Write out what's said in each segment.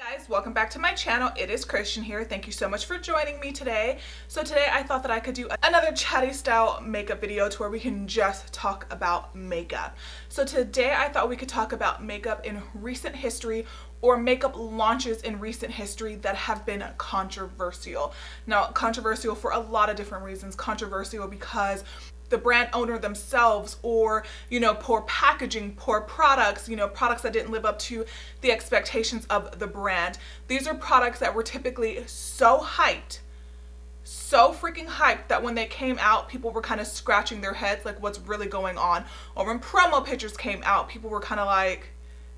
Guys, welcome back to my channel. It is Christian here. Thank you so much for joining me today. So today I thought that I could do another chatty style makeup video to where we can just talk about makeup. So today I thought we could talk about makeup in recent history or makeup launches in recent history that have been controversial. Now, controversial for a lot of different reasons. Controversial because the brand owner themselves, or poor packaging, poor products, products that didn't live up to the expectations of the brand. These are products that were typically so hyped, so freaking hyped, that when they came out, people were kind of scratching their heads like, what's really going on? Or when promo pictures came out, people were kind of like,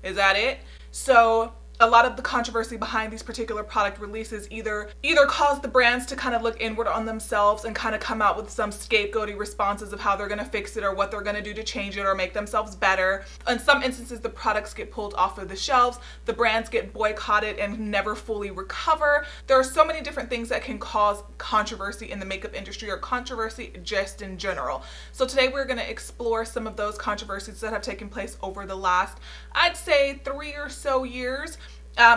is that it? So a lot of the controversy behind these particular product releases either caused the brands to kind of look inward on themselves and kind of come out with some scapegoaty responses of how they're going to fix it or what they're going to do to change it or make themselves better. In some instances, the products get pulled off of the shelves, the brands get boycotted and never fully recover. There are so many different things that can cause controversy in the makeup industry, or controversy just in general. So today we're going to explore some of those controversies that have taken place over the last, I'd say, 3 or so years.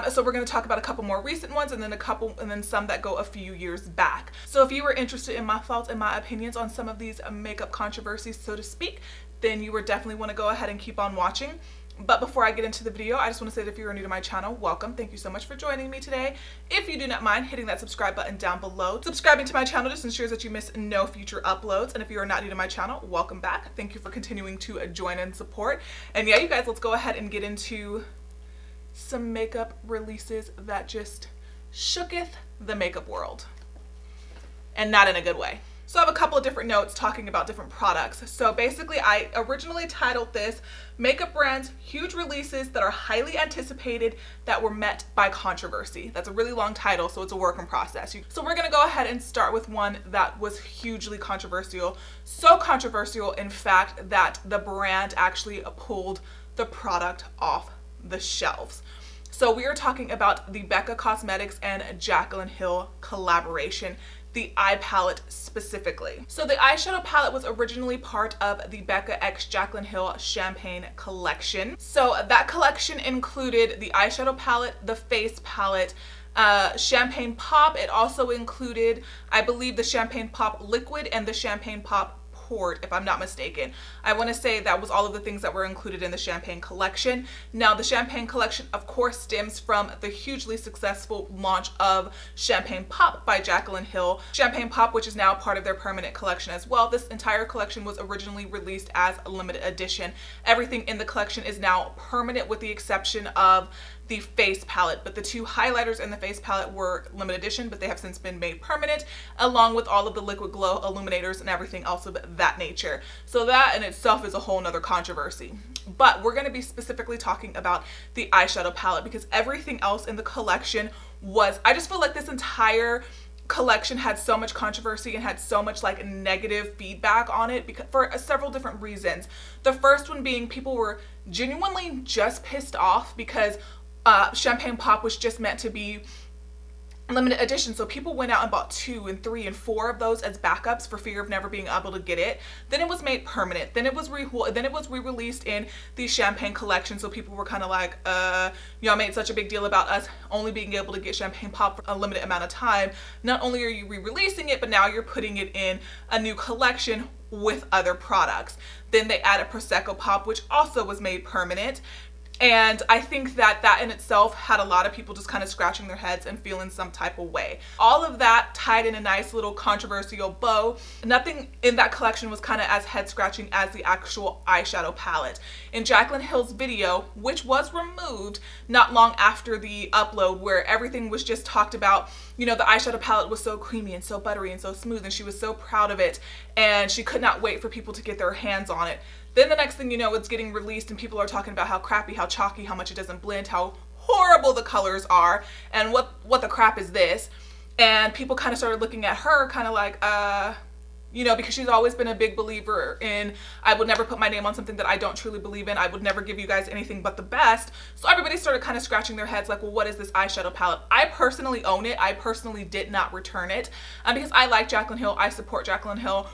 So we're going to talk about a couple more recent ones and then some that go a few years back. So if you were interested in my thoughts and my opinions on some of these makeup controversies, so to speak, then you would definitely want to go ahead and keep on watching. But before I get into the video, I just want to say that if you are new to my channel, welcome. Thank you so much for joining me today. If you do not mind hitting that subscribe button down below. Subscribing to my channel just ensures that you miss no future uploads. And if you are not new to my channel, welcome back. Thank you for continuing to join and support. And yeah, you guys, let's go ahead and get into some makeup releases that just shooketh the makeup world, and not in a good way. So I have a couple of different notes talking about different products. So basically, I originally titled this Makeup Brands Huge Releases That Are Highly Anticipated That Were Met by Controversy. That's a really long title, so it's a work in process. So we're gonna go ahead and start with one that was hugely controversial. So controversial, in fact, that the brand actually pulled the product off the shelves. So we are talking about the Becca Cosmetics and Jaclyn Hill collaboration, the eye palette specifically. So the eyeshadow palette was originally part of the Becca x Jaclyn Hill Champagne collection. So that collection included the eyeshadow palette, the face palette, Champagne Pop. It also included, I believe, the Champagne Pop liquid and the Champagne Pop port, if I'm not mistaken. I want to say that was all of the things that were included in the Champagne collection. Now, the Champagne collection, of course, stems from the hugely successful launch of Champagne Pop by Jaclyn Hill. Champagne Pop, which is now part of their permanent collection as well. This entire collection was originally released as a limited edition. Everything in the collection is now permanent with the exception of the face palette, but the two highlighters in the face palette were limited edition, but they have since been made permanent, along with all of the liquid glow illuminators and everything else of that nature. So that in itself is a whole nother controversy. But we're going to be specifically talking about the eyeshadow palette because everything else in the collection was, I just feel like this entire collection had so much controversy and had so much like negative feedback on it because for several different reasons. The first one being people were genuinely just pissed off because Champagne Pop was just meant to be limited edition, so people went out and bought 2 and 3 and 4 of those as backups for fear of never being able to get it. Then it was made permanent. Then it was re-released in the Champagne collection, so people were kind of like, y'all made such a big deal about us only being able to get Champagne Pop for a limited amount of time. Not only are you re-releasing it, but now you're putting it in a new collection with other products. Then they added Prosecco Pop, which also was made permanent. And I think that that in itself had a lot of people just kind of scratching their heads and feeling some type of way. All of that tied in a nice little controversial bow. Nothing in that collection was kind of as head scratching as the actual eyeshadow palette. In Jaclyn Hill's video, which was removed not long after the upload, where everything was just talked about, the eyeshadow palette was so creamy and so buttery and so smooth, and she was so proud of it, and she could not wait for people to get their hands on it. Then the next thing you know, it's getting released and people are talking about how crappy, how chalky, how much it doesn't blend, how horrible the colors are, and what the crap is this? And people kind of started looking at her kind of like, because she's always been a big believer in, I would never put my name on something that I don't truly believe in. I would never give you guys anything but the best. So everybody started kind of scratching their heads like, well, what is this eyeshadow palette? I personally own it. I personally did not return it because I like Jaclyn Hill. I support Jaclyn Hill.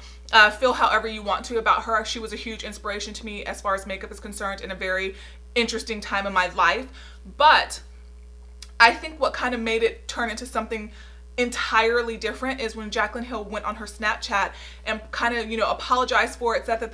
Feel however you want to about her. She was a huge inspiration to me as far as makeup is concerned in a very interesting time in my life. But I think what kind of made it turn into something entirely different is when Jaclyn Hill went on her Snapchat and kind of, you know, apologized for it, said that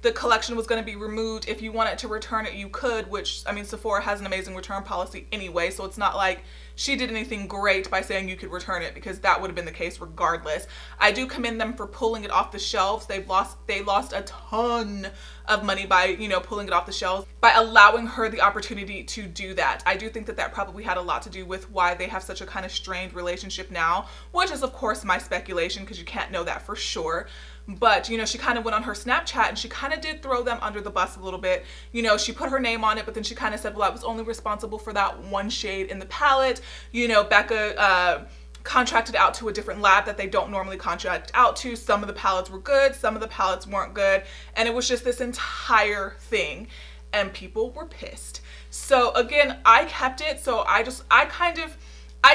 the collection was going to be removed. If you wanted to return it, you could, which, I mean, Sephora has an amazing return policy anyway, so it's not like she did anything great by saying you could return it, because that would have been the case regardless. I do commend them for pulling it off the shelves. They lost a ton of money by, you know, pulling it off the shelves, by allowing her the opportunity to do that. I do think that that probably had a lot to do with why they have such a kind of strained relationship now, which is of course my speculation, because you can't know that for sure. But, you know, she kind of went on her Snapchat and she kind of did throw them under the bus a little bit. You know, she put her name on it, but then she kind of said, well, I was only responsible for that one shade in the palette. You know, Becca contracted out to a different lab that they don't normally contract out to. Some of the palettes were good, some of the palettes weren't good. And it was just this entire thing. And people were pissed. So again, I kept it. So I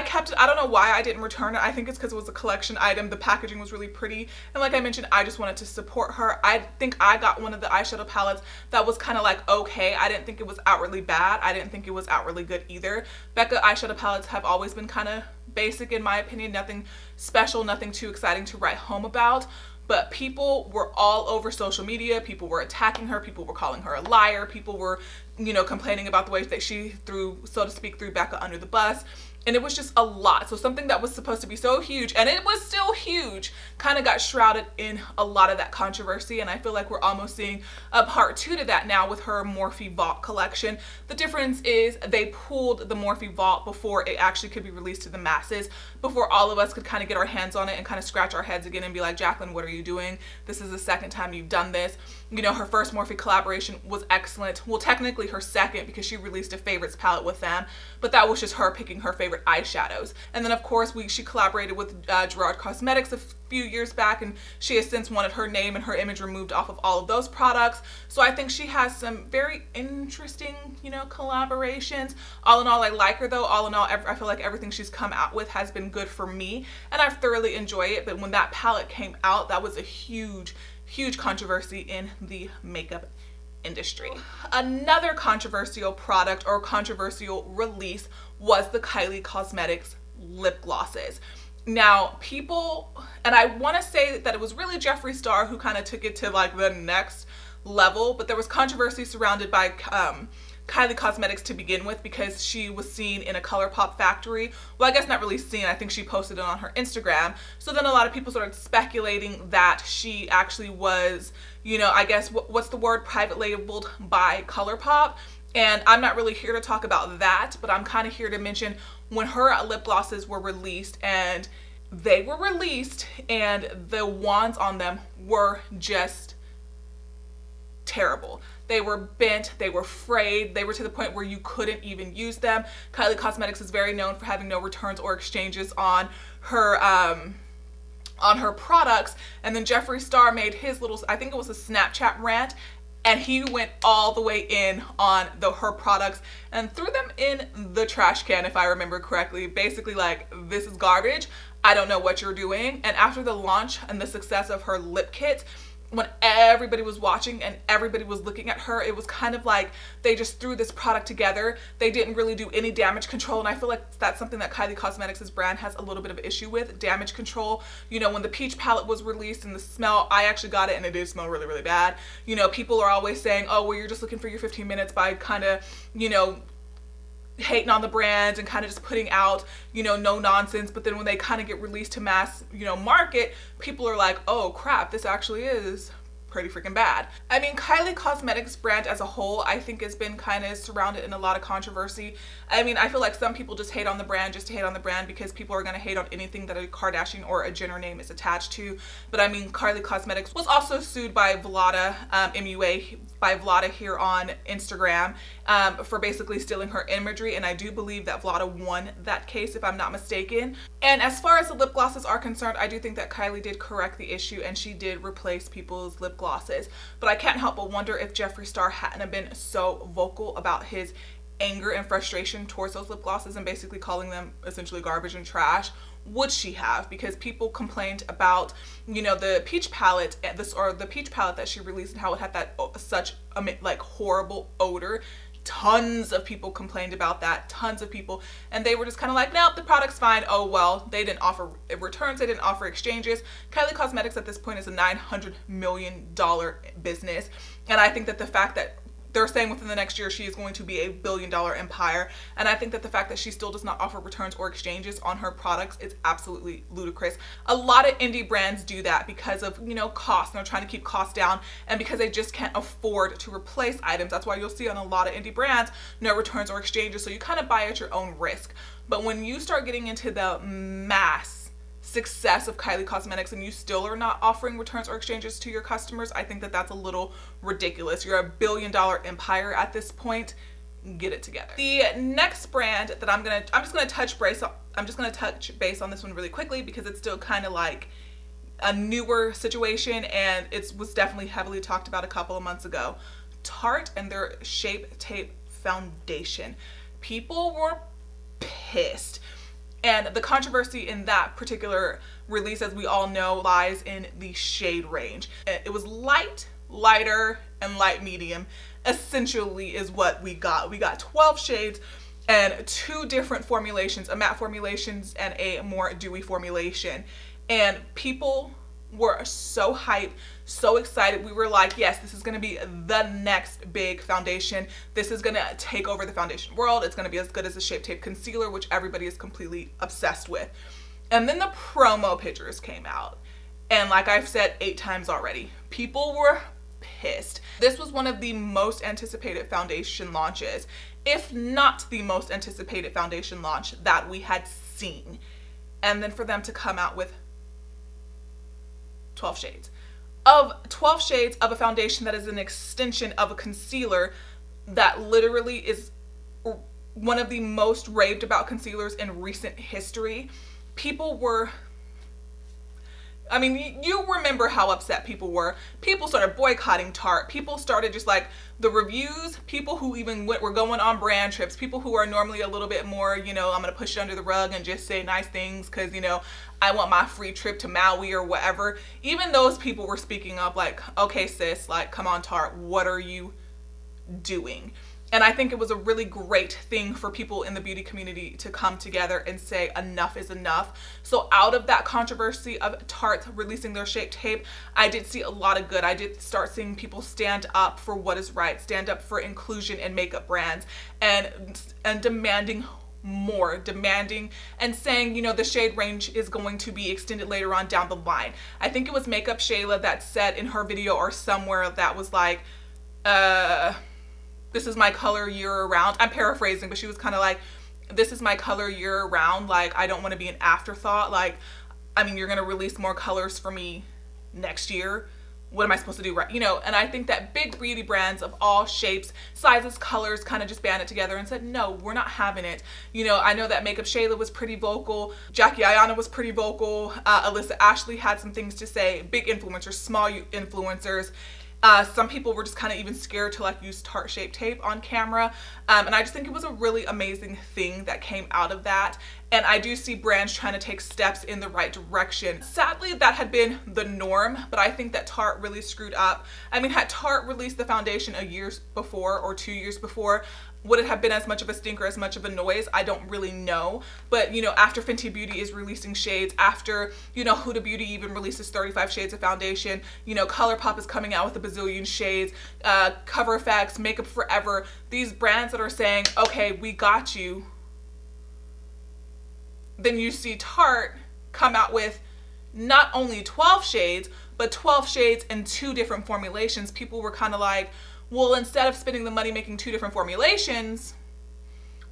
kept it. I don't know why I didn't return it. I think it's because it was a collection item. The packaging was really pretty. And like I mentioned, I just wanted to support her. I think I got one of the eyeshadow palettes that was kind of like okay. I didn't think it was outwardly bad. I didn't think it was outwardly good either. Becca eyeshadow palettes have always been kind of basic in my opinion. Nothing special, nothing too exciting to write home about. But people were all over social media. People were attacking her. People were calling her a liar. People were, you know, complaining about the way that she threw, so to speak, threw Becca under the bus. And it was just a lot. So something that was supposed to be so huge, and it was still huge, kind of got shrouded in a lot of that controversy. And I feel like we're almost seeing a part 2 to that now with her Morphe Vault collection. The difference is they pulled the Morphe Vault before it actually could be released to the masses, before all of us could kind of get our hands on it and kind of scratch our heads again and be like, Jaclyn, what are you doing? This is the second time you've done this. You know, her first Morphe collaboration was excellent. Well, technically her second, because she released a favorites palette with them, but that was just her picking her favorite eyeshadows. And then of course she collaborated with Gerard Cosmetics a few years back, and she has since wanted her name and her image removed off of all of those products. So I think she has some very interesting, you know, collaborations. All in all, I like her though. All in all, I feel like everything she's come out with has been good for me, and I've thoroughly enjoyed it. But when that palette came out, that was a huge controversy in the makeup industry. Another controversial product or controversial release was the Kylie Cosmetics lip glosses. Now people, and I want to say that it was really Jeffree Star who kind of took it to like the next level, but there was controversy surrounded by Kylie Cosmetics to begin with, because she was seen in a ColourPop factory. Well, I guess not really seen. I think she posted it on her Instagram. So then a lot of people started speculating that she actually was, you know, I guess, what's the word, private labeled by ColourPop. And I'm not really here to talk about that, but I'm kind of here to mention when her lip glosses were released, and they were released and the wands on them were just terrible. They were bent, they were frayed, they were to the point where you couldn't even use them. Kylie Cosmetics is very known for having no returns or exchanges on her products. And then Jeffree Star made his little, I think it was a Snapchat rant, and he went all the way in on her products and threw them in the trash can, if I remember correctly. Basically like, this is garbage, I don't know what you're doing. And after the launch and the success of her lip kits, when everybody was watching and everybody was looking at her, it was kind of like they just threw this product together. They didn't really do any damage control, and I feel like that's something that Kylie Cosmetics' brand has a little bit of issue with, damage control. You know, when the peach palette was released and the smell, I actually got it and it did smell really, really bad. You know, people are always saying, oh, well, you're just looking for your 15 minutes by kind of, you know, hating on the brand and kind of just putting out, you know, no nonsense. But then when they kind of get released to mass, you know, market, people are like, oh crap, this actually is pretty freaking bad. I mean, Kylie Cosmetics brand as a whole, I think has been kind of surrounded in a lot of controversy. I mean, I feel like some people just hate on the brand just to hate on the brand, because people are going to hate on anything that a Kardashian or a Jenner name is attached to. But I mean, Kylie Cosmetics was also sued by Vlada, MUA, by Vlada here on Instagram, for basically stealing her imagery. And I do believe that Vlada won that case, if I'm not mistaken. And as far as the lip glosses are concerned, I do think that Kylie did correct the issue and she did replace people's lip glosses. But I can't help but wonder if Jeffree Star hadn't have been so vocal about his anger and frustration towards those lip glosses and basically calling them essentially garbage and trash, would she have? Because people complained about, you know, the peach palette, the peach palette that she released, and how it had that such like horrible odor. Tons of people complained about that, tons of people, and they were just kind of like, nope, the product's fine. Oh well, they didn't offer returns, they didn't offer exchanges. Kylie Cosmetics at this point is a $900 million business, and I think that the fact that they're saying within the next year she is going to be a $1 billion empire, and I think that the fact that she still does not offer returns or exchanges on her products is absolutely ludicrous. A lot of indie brands do that because of, you know, cost, and they're trying to keep costs down, and because they just can't afford to replace items. That's why you'll see on a lot of indie brands no returns or exchanges, so you kind of buy at your own risk. But when you start getting into the mass success of Kylie Cosmetics and you still are not offering returns or exchanges to your customers, I think that that's a little ridiculous. You're a $1 billion empire at this point. Get it together. The next brand that I'm just gonna touch base on this one really quickly because it's still kind of like a newer situation, and it was definitely heavily talked about a couple of months ago. Tarte and their Shape Tape foundation. People were pissed. And the controversy in that particular release, as we all know, lies in the shade range. It was light, lighter, and light medium, essentially is what we got. We got 12 shades and 2 different formulations, a matte formulation and a more dewy formulation. And people were so hyped, so excited. We were like, yes, this is going to be the next big foundation. This is going to take over the foundation world. It's going to be as good as the Shape Tape concealer, which everybody is completely obsessed with. And then the promo pictures came out, and like I've said 8 times already, people were pissed. This was one of the most anticipated foundation launches, if not the most anticipated foundation launch that we had seen. And then for them to come out with 12 shades. Of 12 shades of a foundation that is an extension of a concealer that literally is one of the most raved about concealers in recent history. People were, I mean, you remember how upset people were. People started boycotting Tarte. People started just like the reviews, people who even were going on brand trips, people who are normally a little bit more, you know, I'm going to push it under the rug and just say nice things because, you know, I want my free trip to Maui or whatever. Even those people were speaking up like, okay, sis, like, come on, Tarte, what are you doing? And I think it was a really great thing for people in the beauty community to come together and say enough is enough. So out of that controversy of Tarte releasing their Shape Tape, I did see a lot of good. I did start seeing people stand up for what is right, stand up for inclusion in makeup brands, and demanding more, demanding and saying, you know, the shade range is going to be extended later on down the line. I think it was Makeup Shayla that said in her video or somewhere that was like, this is my color year round. I'm paraphrasing, but she was kind of like, this is my color year round. Like, I don't want to be an afterthought. Like, I mean, you're going to release more colors for me next year. What am I supposed to do, right? You know, and I think that big beauty brands of all shapes, sizes, colors kind of just banded together and said, no, we're not having it. You know, I know that Makeup Shayla was pretty vocal. Jackie Ayanna was pretty vocal. Alyssa Ashley had some things to say. Big influencers, small influencers. Some people were just kind of even scared to like use Tarte Shape Tape on camera. And I just think it was a really amazing thing that came out of that. And I do see brands trying to take steps in the right direction. Sadly, that had been the norm, but I think that Tarte really screwed up. I mean, had Tarte released the foundation a year before or 2 years before, would it have been as much of a stinker, as much of a noise? I don't really know. But, you know, after Fenty Beauty is releasing shades, after, you know, Huda Beauty even releases 35 shades of foundation, you know, ColourPop is coming out with a bazillion shades, Cover FX, Makeup Forever, these brands that are saying, okay, we got you. Then you see Tarte come out with not only 12 shades, but 12 shades in 2 different formulations. People were kind of like, well, instead of spending the money making 2 different formulations,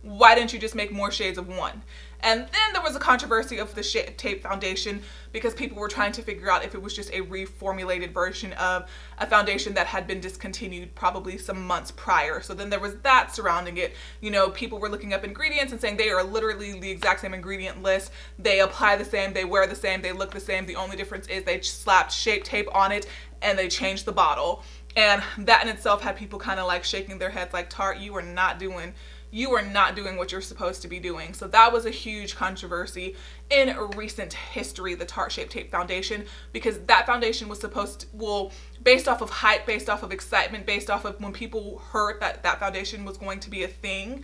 why didn't you just make more shades of one? And then there was a controversy of the Shape Tape foundation because people were trying to figure out if it was just a reformulated version of a foundation that had been discontinued probably some months prior. So then there was that surrounding it. You know, people were looking up ingredients and saying they are literally the exact same ingredient list. They apply the same, they wear the same, they look the same. The only difference is they slapped Shape Tape on it and they changed the bottle. And that in itself had people kind of like shaking their heads like, Tarte, you are not doing you are not doing what you're supposed to be doing. So that was a huge controversy in recent history, the Tarte Shape Tape Foundation, because that foundation was supposed to, well, based off of hype, based off of excitement, based off of when people heard that that foundation was going to be a thing,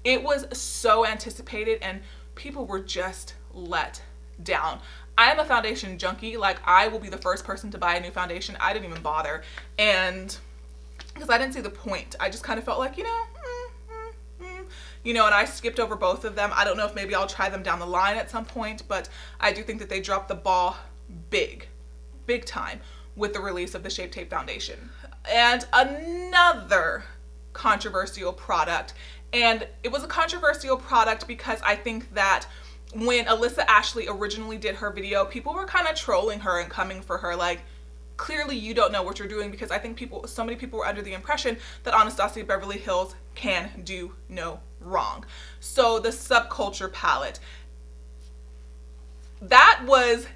it was so anticipated and people were just let down. I am a foundation junkie. Like, I will be the first person to buy a new foundation. I didn't even bother, and because I didn't see the point. I just kind of felt like, you know, and I skipped over both of them. I don't know if maybe I'll try them down the line at some point, but I do think that they dropped the ball big time with the release of the Shape Tape Foundation. And another controversial product, and it was a controversial product because I think that when Alyssa Ashley originally did her video, people were kind of trolling her and coming for her like, clearly you don't know what you're doing, because I think so many people were under the impression that Anastasia Beverly Hills can do no wrong. So the Subculture palette, that was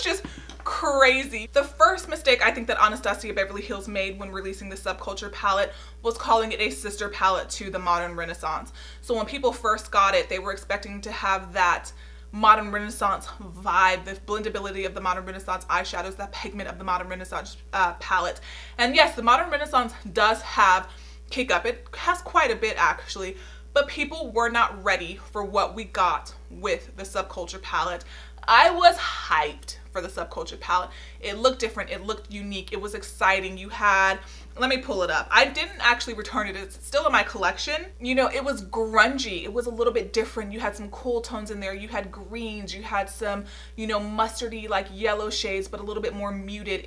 just crazy. The first mistake I think that Anastasia Beverly Hills made when releasing the Subculture palette was calling it a sister palette to the Modern Renaissance. So when people first got it, they were expecting to have that Modern Renaissance vibe, the blendability of the Modern Renaissance eyeshadows, that pigment of the Modern Renaissance palette. And yes, the Modern Renaissance does have kick up. It has quite a bit actually, but people were not ready for what we got with the Subculture palette. I was hyped for the Subculture palette. It looked different, it looked unique, it was exciting. You had, let me pull it up. I didn't actually return it, it's still in my collection. You know, it was grungy, it was a little bit different. You had some cool tones in there, you had greens, you had some, you know, mustardy like yellow shades, but a little bit more muted.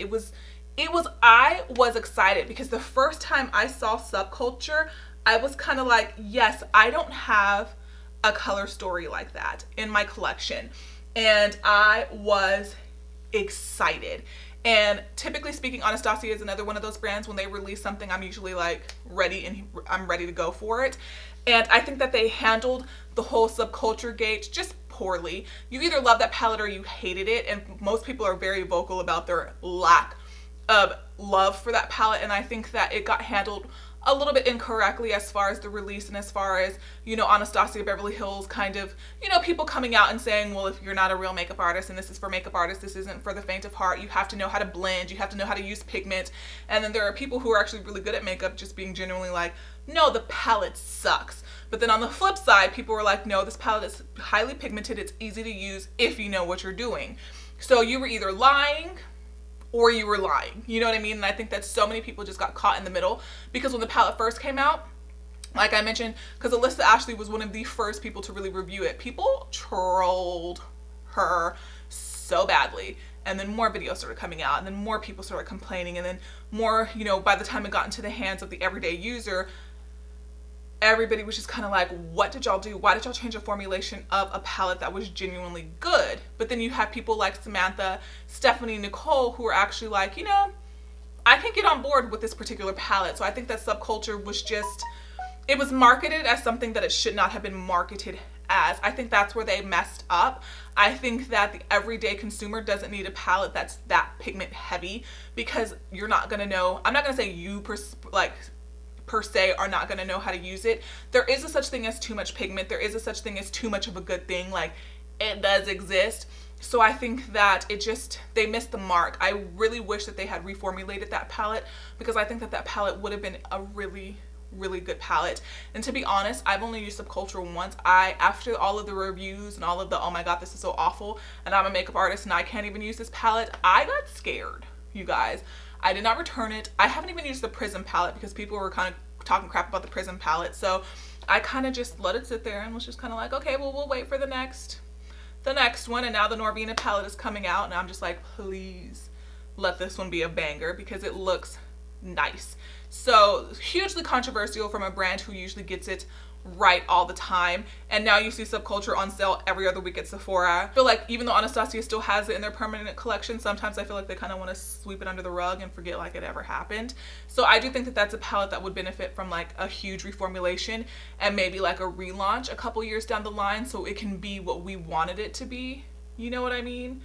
I was excited because the first time I saw Subculture, I was kind of like, yes, I don't have a color story like that in my collection. And I was excited. And typically speaking, Anastasia is another one of those brands, when they release something, I'm usually like ready, and I'm ready to go for it. And I think that they handled the whole Subculture gate just poorly. You either love that palette or you hated it, and most people are very vocal about their lack of love for that palette, and I think that it got handled a little bit incorrectly as far as the release, and as far as, you know, Anastasia Beverly Hills kind of, you know, people coming out and saying, well, if you're not a real makeup artist and this is for makeup artists, this isn't for the faint of heart. You have to know how to blend, you have to know how to use pigment. And then there are people who are actually really good at makeup just being genuinely like, no, the palette sucks. But then on the flip side, people were like, no, this palette is highly pigmented, it's easy to use if you know what you're doing. So you were either lying or you were lying, you know what I mean? And I think that so many people just got caught in the middle, because when the palette first came out, like I mentioned, because Alyssa Ashley was one of the first people to really review it, people trolled her so badly, and then more videos started coming out, and then more people started complaining, and then more, you know, by the time it got into the hands of the everyday user, everybody was just kind of like, what did y'all do? Why did y'all change a formulation of a palette that was genuinely good? But then you have people like Samantha, Stephanie, Nicole, who are actually like, you know, I can get on board with this particular palette. So I think that Subculture was just, it was marketed as something that it should not have been marketed as. I think that's where they messed up. I think that the everyday consumer doesn't need a palette that's that pigment heavy, because you're not gonna know, I'm not gonna say you per se are not going to know how to use it. There is a such thing as too much pigment. There is a such thing as too much of a good thing. Like, it does exist. So I think that they missed the mark. I really wish that they had reformulated that palette, because I think that that palette would have been a really, really good palette. And to be honest, I've only used Subculture once. After all of the reviews and all of the, oh my god, this is so awful, and I'm a makeup artist and I can't even use this palette, I got scared, you guys. I did not return it. I haven't even used the Prism palette because people were kind of talking crap about the Prism palette. So I kind of just let it sit there and was just kind of like, okay, well, we'll wait for the next one. And now the Norvina palette is coming out, and I'm just like, please let this one be a banger, because it looks nice. So hugely controversial from a brand who usually gets it right all the time, and now you see Subculture on sale every other week at Sephora. I feel like even though Anastasia still has it in their permanent collection, sometimes I feel like they kind of want to sweep it under the rug and forget like it ever happened. So I do think that that's a palette that would benefit from like a huge reformulation and maybe like a relaunch a couple years down the line, so it can be what we wanted it to be, you know what I mean?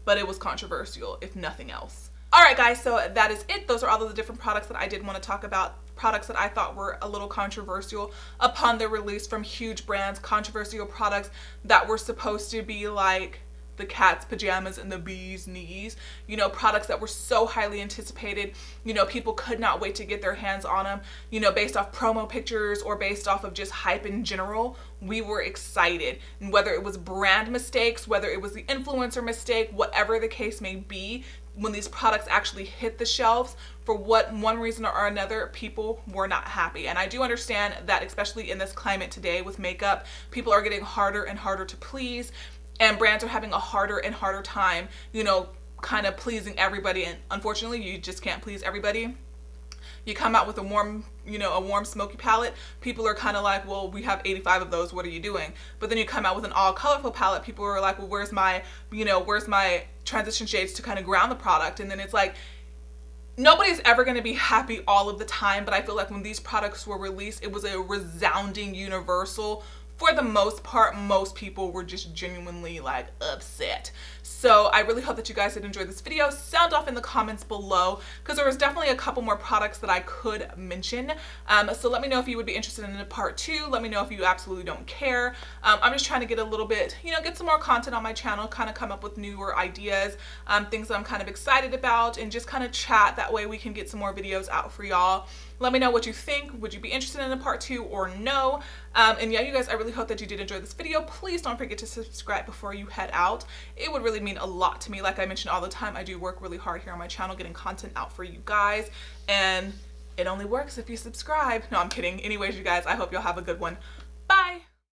But it was controversial, if nothing else. Alright guys, so that is it. Those are all of the different products that I did want to talk about products that I thought were a little controversial upon their release from huge brands, controversial products that were supposed to be like the cat's pajamas and the bee's knees, you know, products that were so highly anticipated, you know, people could not wait to get their hands on them, you know, based off promo pictures or based off of just hype in general. We were excited, and whether it was brand mistakes, whether it was the influencer mistake, whatever the case may be, when these products actually hit the shelves, for one reason or another, people were not happy. And I do understand that, especially in this climate today with makeup, people are getting harder and harder to please, and brands are having a harder and harder time, you know, kind of pleasing everybody. And unfortunately, you just can't please everybody. You come out with a warm, you know, a warm smoky palette, people are kind of like, well, we have 85 of those, what are you doing? But then you come out with an all colorful palette, people are like, well, where's my, you know, where's my transition shades to kind of ground the product? And then it's like, nobody's ever going to be happy all of the time. But I feel like when these products were released, it was a resounding universal. For the most part, most people were just genuinely like upset. So I really hope that you guys did enjoy this video. Sound off in the comments below, because there was definitely a couple more products that I could mention. So let me know if you would be interested in a part 2. Let me know if you absolutely don't care. I'm just trying to get a little bit, you know, get some more content on my channel, kind of come up with newer ideas, things that I'm kind of excited about, and just kind of chat. That way we can get some more videos out for y'all. Let me know what you think. Would you be interested in a part 2 or no? And yeah, you guys, I really hope that you did enjoy this video. Please don't forget to subscribe before you head out. It would really mean a lot to me. Like I mentioned all the time, I do work really hard here on my channel getting content out for you guys, and it only works if you subscribe. No, I'm kidding. Anyways, you guys, I hope you'll have a good one. Bye.